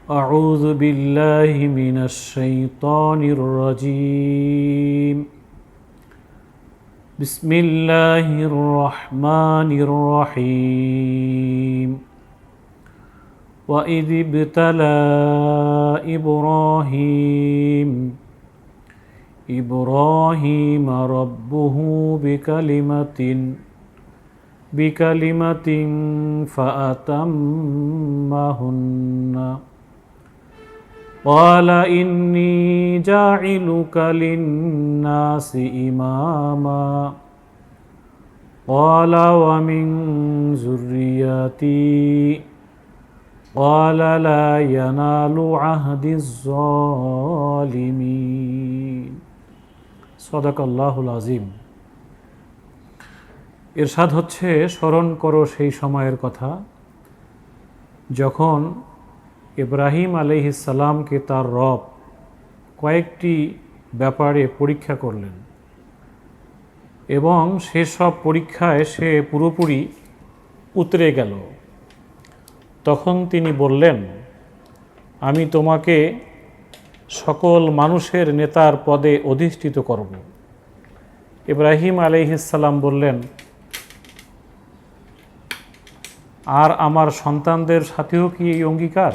أعوذ بالله من الشيطان الرجيم بسم الله الرحمن الرحيم وإذ ابتلى إبراهيم ربه بكلمة فأتمهن قال إني جاعلك للناس إماما قال ومن ذريتي قال لا ينال عهد الظالمين صدق الله العظيم। ইরশাদ হচ্ছে, স্মরণ করো সেই সময়ের কথা যখন ইব্রাহিম আলাইহিস সালামকে তার রব কয়েকটি ব্যাপারে পরীক্ষা করলেন এবং সেসব পরীক্ষায় সে পুরোপুরি উতরে গেল। তখন তিনি বললেন, আমি তোমাকে সকল মানুষের নেতার পদে অধিষ্ঠিত করব। ইব্রাহিম আলাইহিস সালাম বললেন, আর আমার সন্তানদের সাথেও কি এই অঙ্গীকার?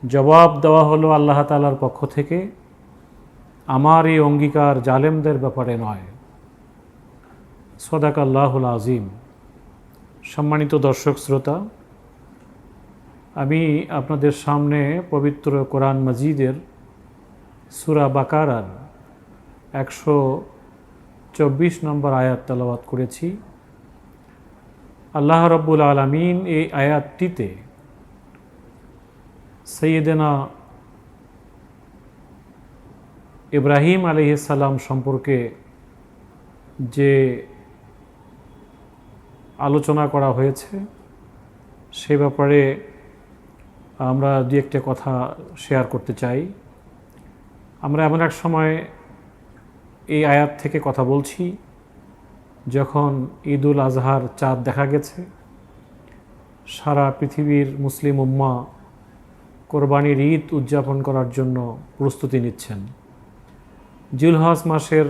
জবাব দেওয়া হলো আল্লাহ তাআলার পক্ষ থেকে, আমার এই অঙ্গীকার জালেমদের ব্যাপারে নয়। সাদাকাল্লাহুল আযীম। সম্মানিত দর্শক শ্রোতা, আমি আপনাদের সামনে পবিত্র কোরআন মাজিদের সূরা বাকারার 124 নম্বর আয়াত তেলাওয়াত করেছি। আল্লাহ রাব্বুল আলামিন এই আয়াতটিতে সাইয়েদনা ইব্রাহিম আলাইহিস সালাম সম্পর্কে যে আলোচনা করা হয়েছে সে ব্যাপারে আমরা দু একটা কথা শেয়ার করতে চাই। আমরা এমন এক সময় এই আয়াত থেকে কথা বলছি যখন ঈদুল আজহার চাঁদ দেখা গেছে, সারা পৃথিবীর মুসলিম উম্মাহ কোরবানির ঈদ উদযাপন করার জন্য প্রস্তুতি নিচ্ছেন। জিলহজ মাসের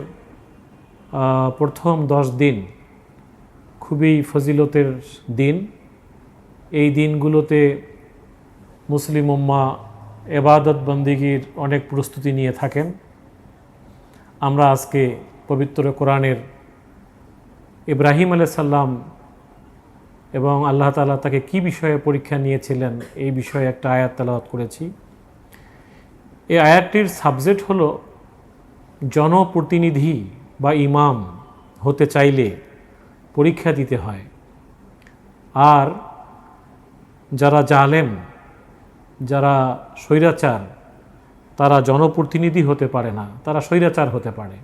প্রথম 10 দিন খুবই ফজিলতের দিন। এই দিনগুলোতে মুসলিম উম্মাহ ইবাদত বন্দেগীর অনেক প্রস্তুতি নিয়ে থাকেন। আমরা আজকে পবিত্র কোরআনের ইব্রাহিম আলাইহিস সালাম এবং আল্লাহ তাআলা তাকে কি বিষয়ে পরীক্ষা নিয়েছিলেন এই বিষয়ে একটা আয়াত তেলাওয়াত করেছি। এই আয়াতটির সাবজেক্ট হলো, জনপ্রতিনিধি বা ইমাম হতে চাইলে পরীক্ষা দিতে হয়। আর যারা জালেম, যারা স্বৈরাচার, তারা জনপ্রতিনিধি হতে পারে না, তারা স্বৈরাচার হতে পারে।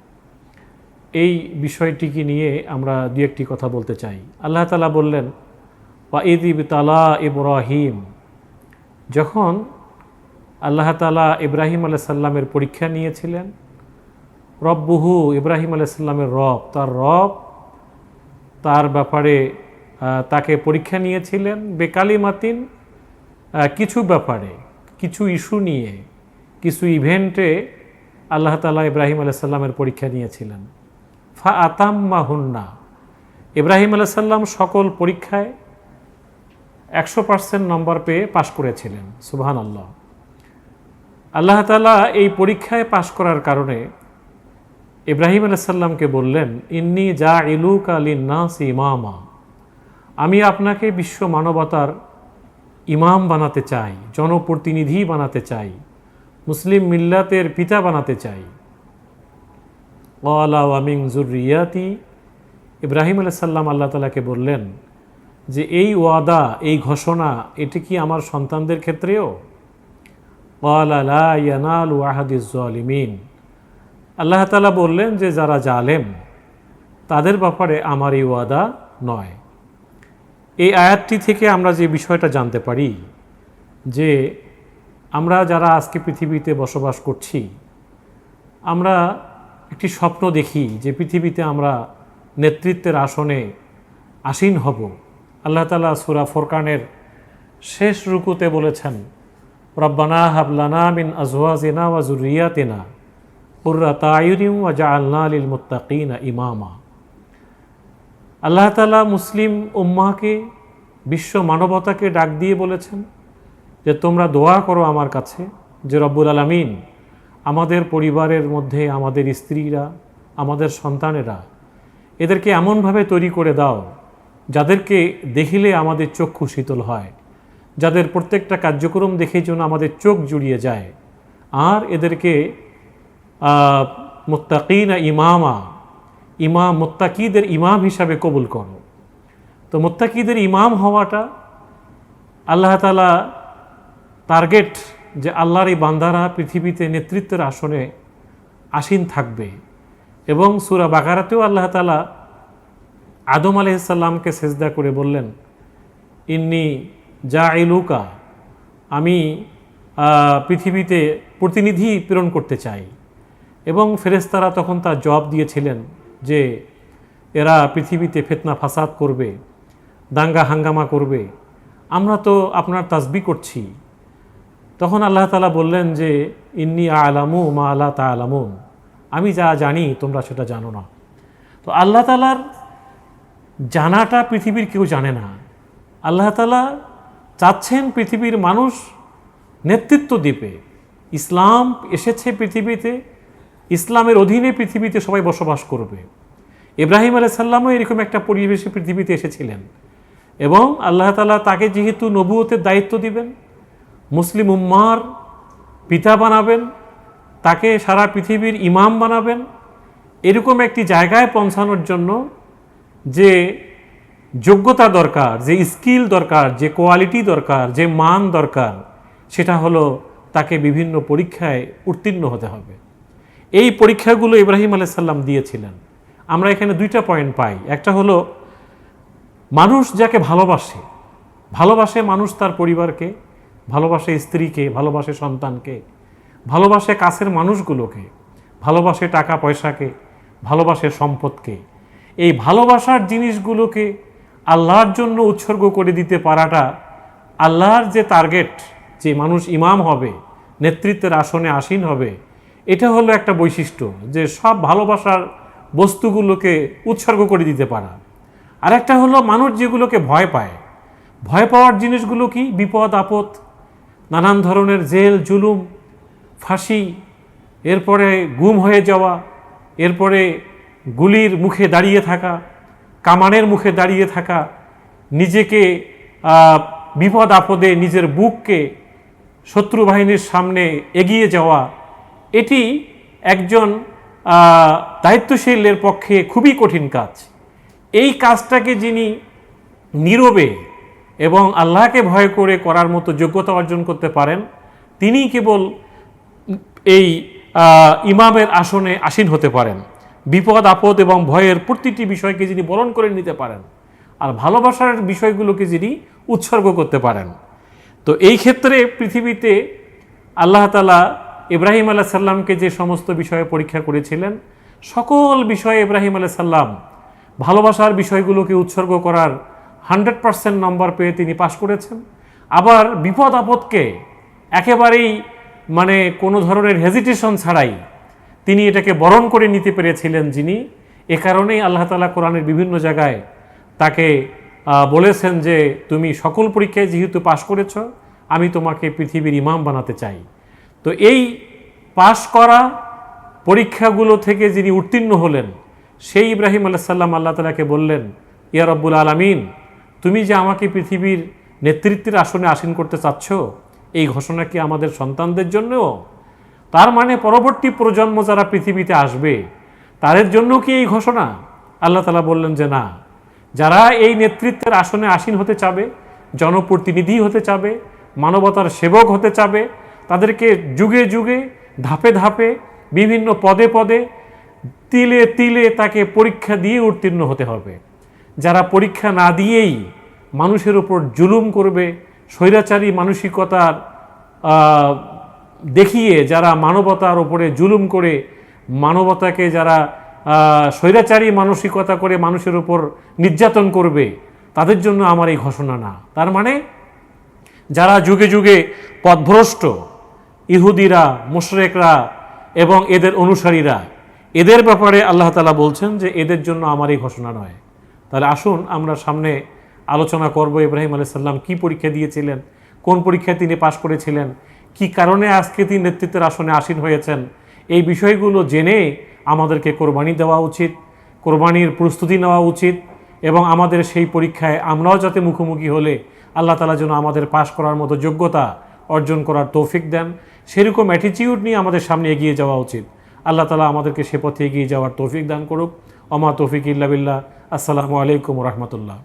এই বিষয়টিকে নিয়ে আমরা দু একটি কথা বলতে চাই। আল্লাহ তাআলা বললেন, ওয়াইদ ইবতালা ইব্রাহিম, যখন আল্লাহ তাআলা ইব্রাহিম আলাইহিস সালামের পরীক্ষা নিয়েছিলেন। রব্বুহু, ইব্রাহিম আলাইহিস সালামের রব, তার ব্যাপারে তাকে পরীক্ষা নিয়েছিলেন। বেকালিমাতিন, কিছু ব্যাপারে, কিছু ইস্যু নিয়ে, কিছু ইভেন্টে আল্লাহ তাআলা ইব্রাহিম আলাইহিস সালামের পরীক্ষা নিয়েছিলেন। ফা আতাম্মাহুন্না, ইব্রাহিম আলাইহিস সালাম সকল পরীক্ষায় 100% নম্বর পেয়ে পাশ করেছিলেন। সুবহানাল্লাহ। আল্লাহ তাআলা এই পরীক্ষায় পাশ করার কারণে ইব্রাহিম আলাইহিস সালামকে বললেন, ইন্নী জাইলুকা লিন-নাসি ইমামা, আমি আপনাকে বিশ্ব মানবতার ইমাম বানাতে চাই, জনপ্রতিনিধি বানাতে চাই, মুসলিম মিল্লাতের পিতা বানাতে চাই। ক্বালা ওয়া মিন যুররিয়াতি, ইব্রাহিম আলাইহিস সালাম আল্লাহ তাআলাকে বললেন যে এই ওয়াদা, এই ঘোষণা, এটি কি আমার সন্তানদের ক্ষেত্রেও? ক্বালা লা ইয়ানালু আহাদিজ জালিমিন, আল্লাহ তাআলা বললেন যে যারা জালেম তাদের ব্যাপারে আমার এই ওয়াদা নয়। এই আয়াতটি থেকে আমরা যে বিষয়টা জানতে পারি যে আমরা যারা আজকে পৃথিবীতে বসবাস করছি, আমরা একটি স্বপ্ন দেখি যে পৃথিবীতে আমরা নেতৃত্বের আসনে আসীন হব। আল্লাহ তাআলা সূরা ফুরকানের শেষ রুকুতে বলেছেন, রব্বানা হাব লানা মিন আজওয়াজিনা ওয়া যুররিয়াতিনা কুররাতা আয়ুনিন ওয়াজআলনা লিল মুত্তাকিনা ইমামা। আল্লাহ তাআলা মুসলিম উম্মাহকে, বিশ্ব মানবতাকে ডাক দিয়ে বলেছেন যে তোমরা দোয়া করো আমার কাছে যে রব্বুল আলামিন আমাদের পরিবারের মধ্যে আমাদের স্ত্রীরা, আমাদের সন্তানেরা, এদেরকে এমনভাবে তৈরি করে দাও যাদেরকে দেখিলে আমাদের চক্ষু শীতল হয়, যাদের প্রত্যেকটা কার্যক্রম দেখে যেন আমাদের চোখ জুড়িয়ে যায়, আর এদেরকে মুত্তাকিনা ইমামা, মুত্তাকিদের ইমাম হিসাবে কবুল করো। তো মুত্তাকিদের ইমাম হওয়াটা আল্লাহ তাআলা টার্গেট, যে আল্লাহর এই বান্দারা পৃথিবীতে নেতৃত্বের আসনে আসীন থাকবে। এবং সূরা বাকারাতেও আল্লাহ তাআলা আদম আলাইহিস সালামকে সেজদা করে বললেন, ইন্নী জাইলুকা, আমি পৃথিবীতে প্রতিনিধি প্রেরণ করতে চাই। এবং ফেরেশতারা তখন তার জবাব দিয়েছিলেন যে এরা পৃথিবীতে ফিতনা ফাসাদ করবে, দাঙ্গা হাঙ্গামা করবে, আমরা তো আপনার তাসবিহ করছি। তখন আল্লাহ তাআলা বললেন যে ইন্নী আ'লামু মা লা তা'লামুন, আমি যা জানি তোমরা সেটা জানো না। তো আল্লাহ তাআলার জানাটা পৃথিবীর কেউ জানে না। আল্লাহ তাআলা চাচ্ছেন পৃথিবীর মানুষ নেতৃত্ব দিবে। ইসলাম এসেছে পৃথিবীতে, ইসলামের অধীনে পৃথিবীতে সবাই বসবাস করবে। ইব্রাহিম আলাইহিস সালামও এরকম একটা পরিবেশে পৃথিবীতে এসেছিলেন, এবং আল্লাহ তাআলা তাকে যেহেতু নবুয়তের দায়িত্ব দিবেন, মুসলিম উম্মাহর পিতা বানাবেন, তাকে সারা পৃথিবীর ইমাম বানাবেন, এরকম একটি জায়গায় পৌঁছানোর জন্য যে যোগ্যতা দরকার, যে স্কিল দরকার, যে কোয়ালিটি দরকার, যে মান দরকার, সেটা হলো তাকে বিভিন্ন পরীক্ষায় উত্তীর্ণ হতে হবে। এই পরীক্ষাগুলো ইব্রাহিম আলাইহিস সালাম দিয়েছিলেন। আমরা এখানে দুইটা পয়েন্ট পাই। একটা হলো মানুষ যাকে ভালোবাসে, ভালোবাসে মানুষ তার পরিবারকে, ভালোবাসে স্ত্রীকে, ভালোবাসে সন্তানকে, ভালোবাসে কাছের মানুষগুলোকে, ভালোবাসে টাকা পয়সাকে, ভালোবাসে সম্পদকে। এই ভালোবাসার জিনিসগুলোকে আল্লাহর জন্য উৎসর্গ করে দিতে পারাটা আল্লাহর যে টার্গেট, যে মানুষ ইমাম হবে, নেতৃত্বের আসনে আসীন হবে, এটা হলো একটা বৈশিষ্ট্য, যে সব ভালোবাসার বস্তুগুলোকে উৎসর্গ করে দিতে পারা। আর একটা হলো মানুষ যেগুলোকে ভয় পায়, ভয় পাওয়ার জিনিসগুলো কি? বিপদ আপদ, নানান ধরনের জেল জুলুম, ফাঁসি, এরপরে গুম হয়ে যাওয়া, এরপরে গুলির মুখে দাঁড়িয়ে থাকা, কামানের মুখে দাঁড়িয়ে থাকা, নিজেকে বিপদ আপদে নিজের বুককে শত্রু বাহিনীর সামনে এগিয়ে যাওয়া, এটি একজন দায়িত্বশীলের পক্ষে খুবই কঠিন কাজ। এই কাজটাকে যিনি নীরবে এবং আল্লাহকে ভয় করে করার মতো যোগ্যতা অর্জন করতে পারেন, তিনি কেবল এই ইমামের আসনে আসীন হতে পারেন। বিপদ আপদ এবং ভয়ের প্রতিটি বিষয়কে যিনি বরণ করে নিতে পারেন, আর ভালোবাসার বিষয়গুলোকে যিনি উৎসর্গ করতে পারেন। তো এই ক্ষেত্রে পৃথিবীতে আল্লাহ তাআলা ইব্রাহিম আলাইহিস সালামকে যে সমস্ত বিষয়ে পরীক্ষা করেছিলেন, সকল বিষয়ে ইব্রাহিম আলাইহিস সালাম ভালোবাসার বিষয়গুলোকে উৎসর্গ করার 100% নম্বর পেয়ে তিনি পাশ করেছেন। আবার বিপদ আপদকে একেবারেই কোনো ধরনের হেজিটেশন ছাড়াই তিনি এটাকে বরণ করে নিতে পেরেছিলেন যিনি। এ কারণেই আল্লাহ তাআলা কোরআনের বিভিন্ন জায়গায় তাকে বলেছেন যে তুমি সকল পরীক্ষায় যেহেতু পাশ করেছ, আমি তোমাকে পৃথিবীর ইমাম বানাতে চাই। তো এই পাশ করা পরীক্ষাগুলো থেকে যিনি উত্তীর্ণ হলেন, সেই ইব্রাহিম আলাইহিস সালাম আল্লাহ তাআলাকে বললেন, ইয়া রব্বুল আলামিন, তুমি যে আমাকে পৃথিবীর নেতৃত্বের আসনে আসীন করতে চাচ্ছ, এই ঘোষণা কি আমাদের সন্তানদের জন্যও? তার মানে পরবর্তী প্রজন্ম যারা পৃথিবীতে আসবে তাদের জন্য কি এই ঘোষণা? আল্লাহ তাআলা বললেন যে না, যারা এই নেতৃত্বের আসনে আসীন হতে চাবে, জনপ্রতিনিধি হতে চাবে, মানবতার সেবক হতে চাবে, তাদেরকে যুগে যুগে ধাপে ধাপে বিভিন্ন পদে পদে তিলে তিলে তাকে পরীক্ষা দিয়ে উত্তীর্ণ হতে হবে। যারা পরীক্ষা না দিয়েই মানুষের উপর জুলুম করবে, স্বৈরাচারী মানসিকতার দেখিয়ে যারা মানবতার উপরে জুলুম করে, মানবতাকে যারা স্বৈরাচারী মানসিকতা করে মানুষের উপর নির্যাতন করবে, তাদের জন্য আমার এই ঘোষণা না। তার মানে যারা যুগে যুগে পথভ্রষ্ট, ইহুদিরা, মুশরিকরা এবং এদের অনুসারীরা, এদের ব্যাপারে আল্লাহ তাআলা বলছেন যে এদের জন্য আমার এই ঘোষণা নয়। তাহলে আসুন আমরা সামনে আলোচনা করব ইব্রাহিম আলাইহিস সালাম কী পরীক্ষা দিয়েছিলেন, কোন পরীক্ষায় তিনি পাশ করেছিলেন, কি কারণে আজকে তিনি নেতৃত্বের আসনে আসীন হয়েছেন। এই বিষয়গুলো জেনে আমাদেরকে কোরবানি দেওয়া উচিত, কোরবানির প্রস্তুতি নেওয়া উচিত, এবং আমাদের সেই পরীক্ষায় আমরাও যাতে মুখোমুখি হলে আল্লাহ তাআলা যেন আমাদের পাশ করার মতো যোগ্যতা অর্জন করার তৌফিক দেন, সেরকম অ্যাটিটিউড নিয়ে আমাদের সামনে এগিয়ে যাওয়া উচিত। আল্লাহ তাআলা আমাদেরকে সে পথে এগিয়ে যাওয়ার তৌফিক দান করুক। ওমা তৌফিক ইল্লা বিল্লাহ। আসসালামু আলাইকুম ওয়া রাহমাতুল্লাহ।